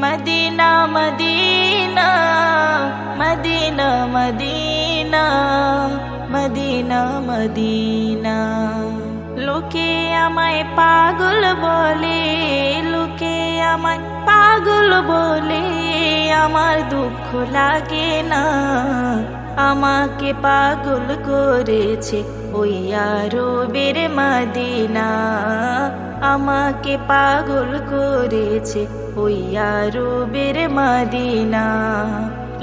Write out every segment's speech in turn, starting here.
Medina Madina Madina Madina Madina Madina. লোকে আমায় পাগল বলে, লোকে আমায় পাগল বলে, আমার দুঃখ লাগে না। আমাকে পাগল করেছে ওই আরবের মদিনা, আমাকে পাগল করেছে ওই আরবের মদিনা।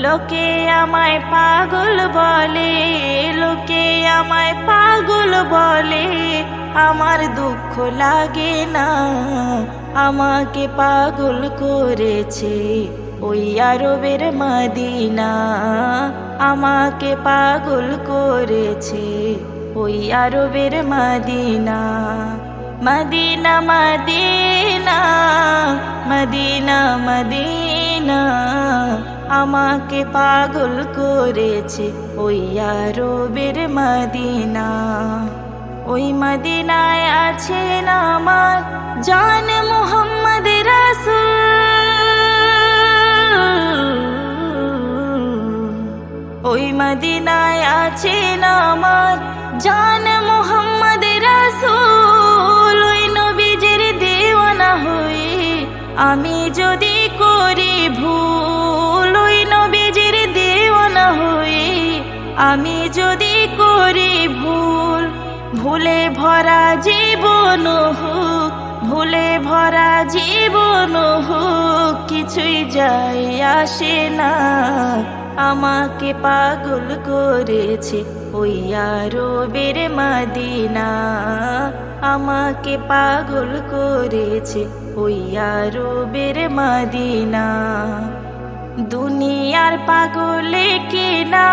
লোকে আমায় পাগল বলে, লোকে আমায় পাগল বলে, আমার দুঃখ লাগে না। আমাকে পাগল করেছে ওই আরবের মদিনা, আমাকে পাগল করেছে ওই আরবের মদিনা। মদিনা মদিনা মদিনা মদিনা, আমাকে পাগল করেছে ওই আরবের মদিনা। ওই মদিনায় আছেন আমার জান মুহাম্মদ রাসূল, ওই মদিনায় আছেন আমার জান মুহাম্মদ রাসূল। ওই নবীজির দেওয়ানা হয়ে আমি যদি করি ভুল, ওই নবীজির দেওয়ানা হয়ে আমি যদি করি ভুল, ভুলে ভরা জীবন হোক, ভুলে ভরা জীবন হোক, কিছুই যায় আসে না। আমাকে পাগল করেছে ওই আরবের মদিনা, আমাকে পাগল করেছে ওই আরবের মদিনা। দুনিয়ার পাগলে কেনা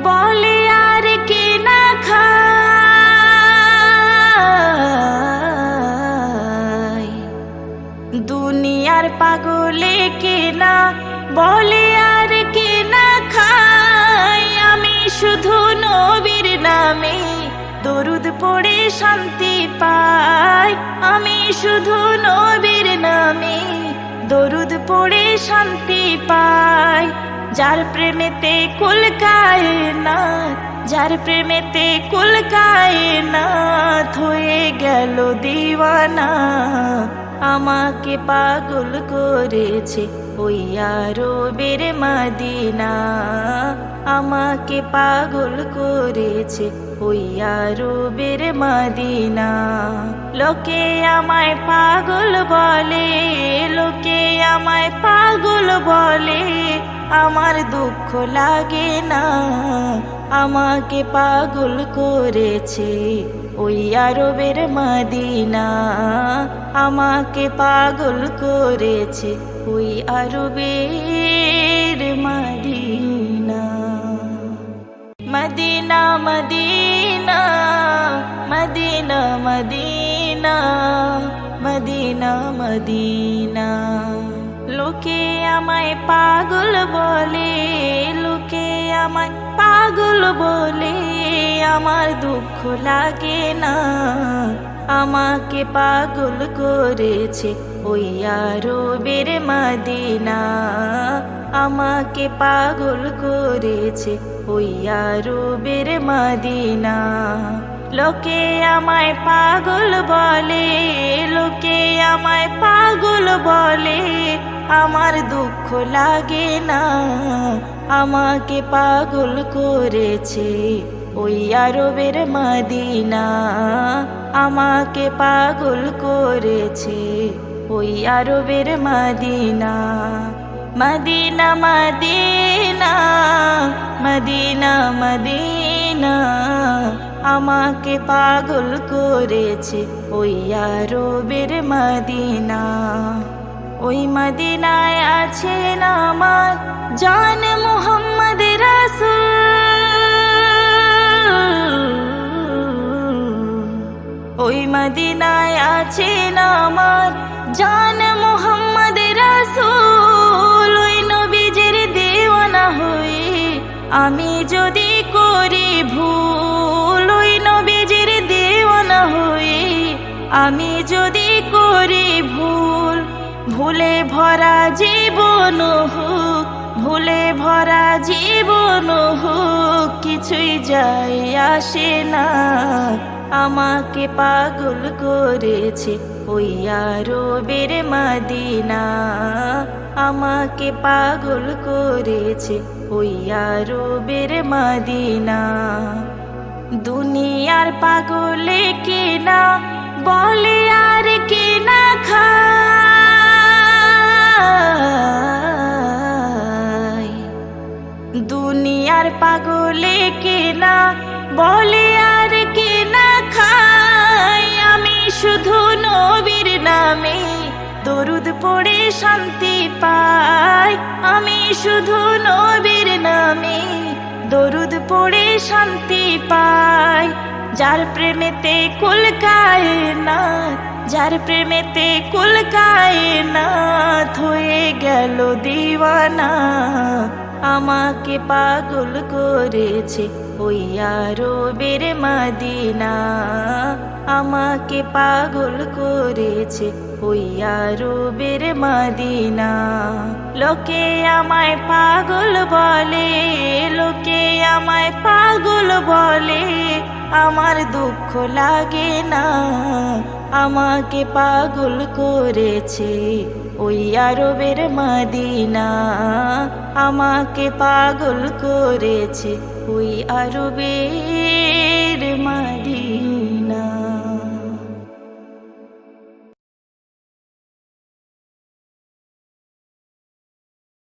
বলে আর কেনা খায়, দুনিয়ার পাগলে কেনা বলে আর কেনা খায়। আমি শুধু নবীর নামে দরুদ পড়ে শান্তি পাই, আমি শুধু নবীর নামে দরুদ পড়ে শান্তি পাই। যার প্রেমেতে কুল কায়নাত, যার প্রেমেতে কুল কায়নাত হয়ে গেল দিওয়ানা। আমাকে পাগল করেছে ওই আরবের মদিনা, আমাকে পাগল করেছে ওই আরবের মদিনা। লোকে আমায় পাগল বলে, লোকে আমায় পাগল বলে, আমার দুঃখ লাগে না। আমাকে পাগল করেছে ওই আরবের মদিনা, আমাকে পাগল করেছে ওই আরবের মদিনা। মদিনা মদিনা মদিনা মদিনা মদিনা মদিনা। লোকে আমায় পাগল বলে, লোকে আমায় পাগল বলে, আমার দুঃখ লাগে না। আমাকে পাগল করেছে ওই আরবের মদিনা, আমাকে পাগল করেছে ওই আরবের মদিনা। লোকে আমায় পাগল বলে, লোকে আমায় পাগল বলে, আমার দুঃখ লাগে না। আমাকে পাগল করেছে ওই আরবের মদিনা, আমাকে পাগল করেছে ওই আরবের মদিনা। মদিনা মদিনা মদিনা মদিনা, আমাকে পাগল করেছে ওই আরবের মদিনা। ওই মদিনায় আছেন আমার জান মুহাম্মদ রাসূল, ওই মদিনায় আছেন আমার জান মুহাম্মদ রাসূল। ওই নবীজির দেওয়ানা হয়ে আমি যদি করি ভুল, ওই নবীজির দেওয়ানা হয়ে আমি যদি করি ভুল, ভুলে ভরা জীবন জীবন হোক, ভুলে ভরা জীবন হোক, কিছুই যায় আসে না। আমাকে পাগল করেছে ওই আরবের মদিনা, আমাকে পাগল করেছে ওই আরবের মদিনা। দুনিয়ার পাগলে কেনা বলে আর কেনা খায়, দুনিয়ার পাগলে কেনা বলে আর কেনা খায়। আমি শুধু নবীর নামে দরুদ পড়ে শান্তি পাই, আমি শুধু নবীর নামে দরুদ পড়ে শান্তি পাই। যার প্রেমেতে কুল কায়নাত, যার প্রেমেতে কুল কায়নাত হয়ে গেল দিওয়ানা। আমাকে পাগল করেছে ওই আরবের মদিনা, আমাকে পাগল করেছে ওই আরবের মদিনা। লোকে আমায় পাগল বলে, লোকে আমায় পাগল বলে, আমার দুঃখ লাগে না। আমাকে পাগল করেছে ওই আরবের মদিনা, আমাকে পাগল করেছে ওই আরবের মদিনা।